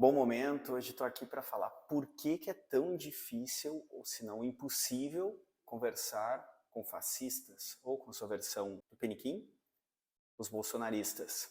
Bom momento, hoje estou aqui para falar por que é tão difícil, ou se não impossível, conversar com fascistas, ou com sua versão do Peniquim, os bolsonaristas.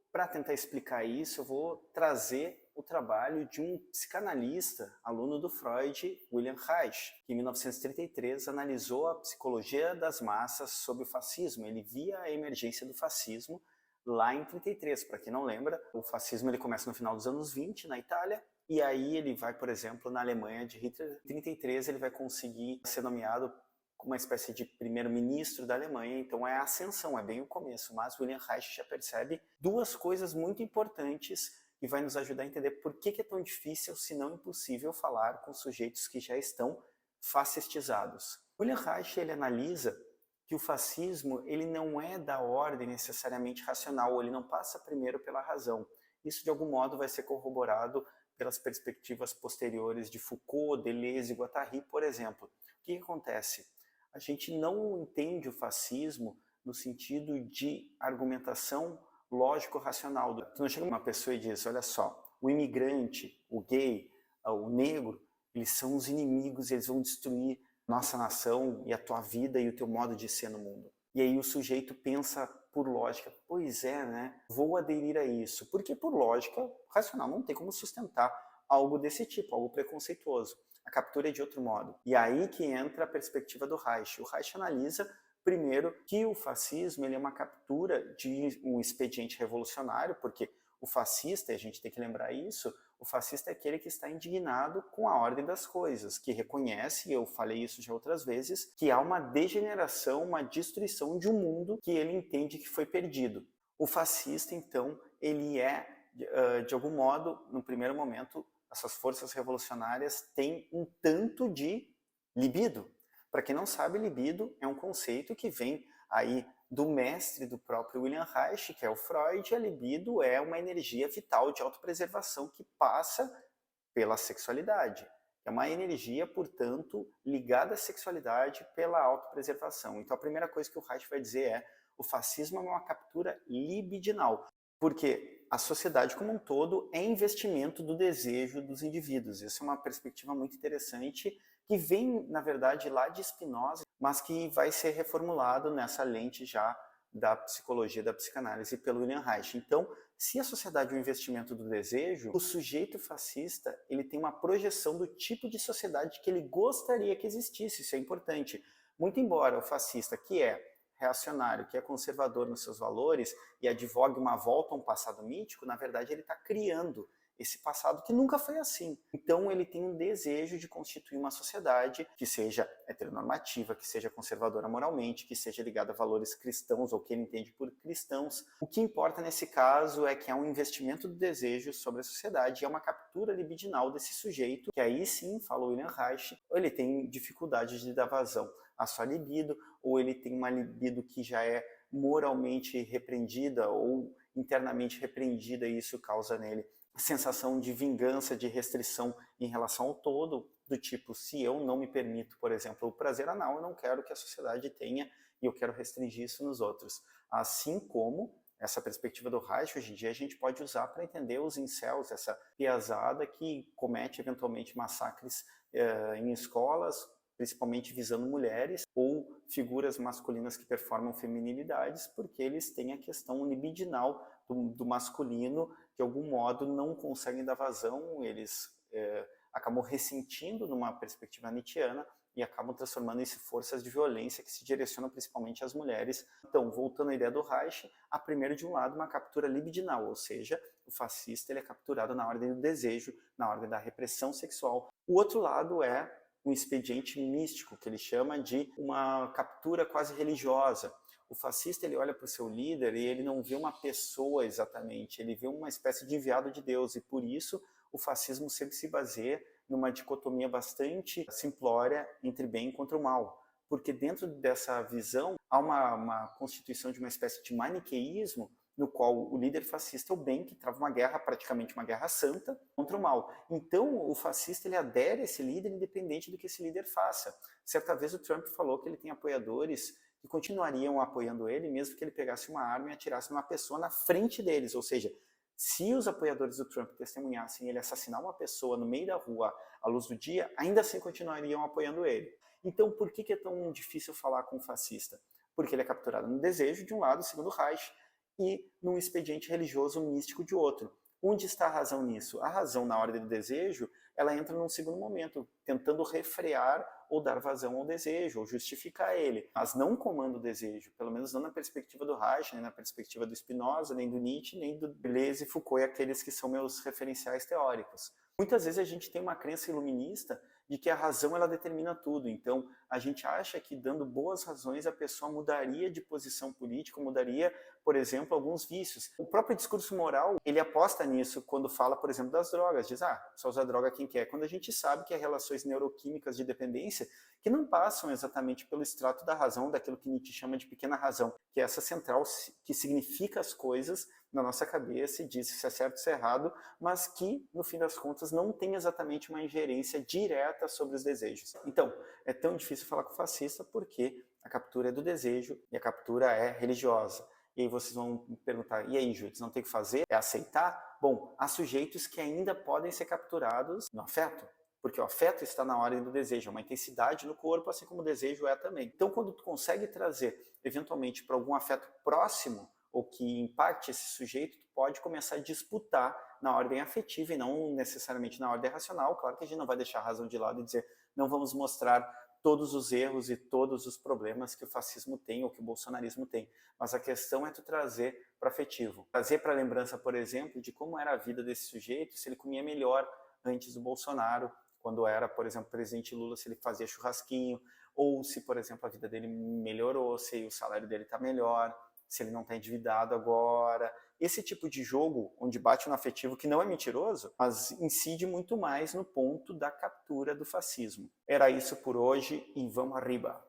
Para tentar explicar isso, eu vou trazer o trabalho de um psicanalista, aluno do Freud, William Reich, que em 1933 analisou a psicologia das massas sobre o fascismo. Ele via a emergência do fascismo lá em 33. Para quem não lembra, o fascismo ele começa no final dos anos 20 na Itália, e aí ele vai, por exemplo, na Alemanha de Hitler. Em 33 ele vai conseguir ser nomeado como uma espécie de primeiro-ministro da Alemanha, então é a ascensão, é bem o começo, mas William Reich já percebe duas coisas muito importantes que vai nos ajudar a entender por que é tão difícil, se não impossível, falar com sujeitos que já estão fascistizados. William Reich ele analisa que o fascismo ele não é da ordem necessariamente racional, ele não passa primeiro pela razão. Isso, de algum modo, vai ser corroborado pelas perspectivas posteriores de Foucault, Deleuze e Guattari, por exemplo. O que acontece? A gente não entende o fascismo no sentido de argumentação lógico-racional. Tu não chega uma pessoa e diz, olha só, o imigrante, o gay, o negro, eles são os inimigos, eles vão destruir nossa nação e a tua vida e o teu modo de ser no mundo. E aí o sujeito pensa por lógica, pois é, né? Vou aderir a isso. Porque por lógica racional não tem como sustentar algo desse tipo, algo preconceituoso. A captura é de outro modo. E aí que entra a perspectiva do Reich. O Reich analisa, primeiro, que o fascismo ele é uma captura de um expediente revolucionário, porque o fascista, e a gente tem que lembrar isso, o fascista é aquele que está indignado com a ordem das coisas, que reconhece, e eu falei isso já outras vezes, que há uma degeneração, uma destruição de um mundo que ele entende que foi perdido. O fascista, então, ele é, de algum modo, no primeiro momento, essas forças revolucionárias têm um tanto de libido. Para quem não sabe, libido é um conceito que vem aí do mestre do próprio William Reich, que é o Freud. A libido é uma energia vital de autopreservação que passa pela sexualidade. É uma energia, portanto, ligada à sexualidade pela autopreservação. Então a primeira coisa que o Reich vai dizer é o fascismo é uma captura libidinal, porque a sociedade como um todo é investimento do desejo dos indivíduos. Essa é uma perspectiva muito interessante que vem, na verdade, lá de Spinoza, mas que vai ser reformulado nessa lente já da psicologia, da psicanálise pelo William Reich. Então, se a sociedade é um investimento do desejo, o sujeito fascista ele tem uma projeção do tipo de sociedade que ele gostaria que existisse. Isso é importante. Muito embora o fascista, que é reacionário, que é conservador nos seus valores e advogue uma volta a um passado mítico, na verdade ele está criando esse passado que nunca foi assim. Então ele tem um desejo de constituir uma sociedade que seja heteronormativa, que seja conservadora moralmente, que seja ligada a valores cristãos ou que ele entende por cristãos. O que importa nesse caso é que há um investimento do desejo sobre a sociedade e é uma captura libidinal desse sujeito, que aí sim, falou William Reich, ele tem dificuldade de dar vazão à sua libido, ou ele tem uma libido que já é moralmente repreendida ou internamente repreendida e isso causa nele sensação de vingança, de restrição em relação ao todo, do tipo, se eu não me permito, por exemplo, o prazer anal, eu não quero que a sociedade tenha e eu quero restringir isso nos outros. Assim como essa perspectiva do Reich, hoje em dia, a gente pode usar para entender os incels, essa piazada que comete eventualmente massacres em escolas, principalmente visando mulheres ou figuras masculinas que performam feminilidades, porque eles têm a questão libidinal do masculino, de algum modo não conseguem dar vazão, eles acabam ressentindo numa perspectiva nietzschiana e acabam transformando isso em forças de violência que se direcionam principalmente às mulheres. Então, voltando à ideia do Reich, há primeiro de um lado uma captura libidinal, ou seja, o fascista ele é capturado na ordem do desejo, na ordem da repressão sexual. O outro lado é um expediente místico, que ele chama de uma captura quase religiosa. O fascista ele olha para o seu líder e ele não vê uma pessoa exatamente, ele vê uma espécie de enviado de Deus, e por isso o fascismo sempre se baseia numa dicotomia bastante simplória entre bem contra o mal. Porque dentro dessa visão há uma constituição de uma espécie de maniqueísmo no qual o líder fascista é o bem, que trava uma guerra, praticamente uma guerra santa, contra o mal. Então, o fascista ele adere a esse líder independente do que esse líder faça. Certa vez o Trump falou que ele tem apoiadores que continuariam apoiando ele, mesmo que ele pegasse uma arma e atirasse numa pessoa na frente deles, ou seja, Se os apoiadores do Trump testemunhassem ele assassinar uma pessoa no meio da rua à luz do dia, ainda assim continuariam apoiando ele. Então, por que é tão difícil falar com um fascista? Porque ele é capturado no desejo de um lado, segundo Reich, e num expediente religioso místico de outro. Onde está a razão nisso? A razão na ordem do desejo, ela entra num segundo momento, tentando refrear ou dar vazão ao desejo, ou justificar ele, mas não comanda o desejo, pelo menos não na perspectiva do Reich, nem na perspectiva do Spinoza, nem do Nietzsche, nem do Deleuze e Foucault, e aqueles que são meus referenciais teóricos. Muitas vezes a gente tem uma crença iluminista de que a razão ela determina tudo, então a gente acha que dando boas razões a pessoa mudaria de posição política, mudaria, por exemplo, alguns vícios. O próprio discurso moral, ele aposta nisso quando fala, por exemplo, das drogas, diz, só usa droga quem quer, quando a gente sabe que há relações neuroquímicas de dependência que não passam exatamente pelo extrato da razão, daquilo que Nietzsche chama de pequena razão, que é essa central que significa as coisas na nossa cabeça e diz se é certo ou se é errado, mas que, no fim das contas, não tem exatamente uma ingerência direta sobre os desejos. Então, é tão difícil falar com o fascista porque a captura é do desejo e a captura é religiosa. E aí vocês vão me perguntar, e aí, Júlio, não tem o que fazer? É aceitar? Bom, há sujeitos que ainda podem ser capturados no afeto, porque o afeto está na ordem do desejo, é uma intensidade no corpo, assim como o desejo é também. Então, quando tu consegue trazer, eventualmente, para algum afeto próximo, ou que impacte esse sujeito, tu pode começar a disputar na ordem afetiva e não necessariamente na ordem racional. Claro que a gente não vai deixar a razão de lado e dizer não vamos mostrar todos os erros e todos os problemas que o fascismo tem ou que o bolsonarismo tem. Mas a questão é tu trazer para afetivo. Trazer para a lembrança, por exemplo, de como era a vida desse sujeito, se ele comia melhor antes do Bolsonaro, quando era, por exemplo, presidente Lula, se ele fazia churrasquinho, ou se, por exemplo, a vida dele melhorou, se o salário dele está melhor, se ele não está endividado agora. Esse tipo de jogo, onde bate no afetivo, que não é mentiroso, mas incide muito mais no ponto da captura do fascismo. Era isso por hoje e vamos arriba!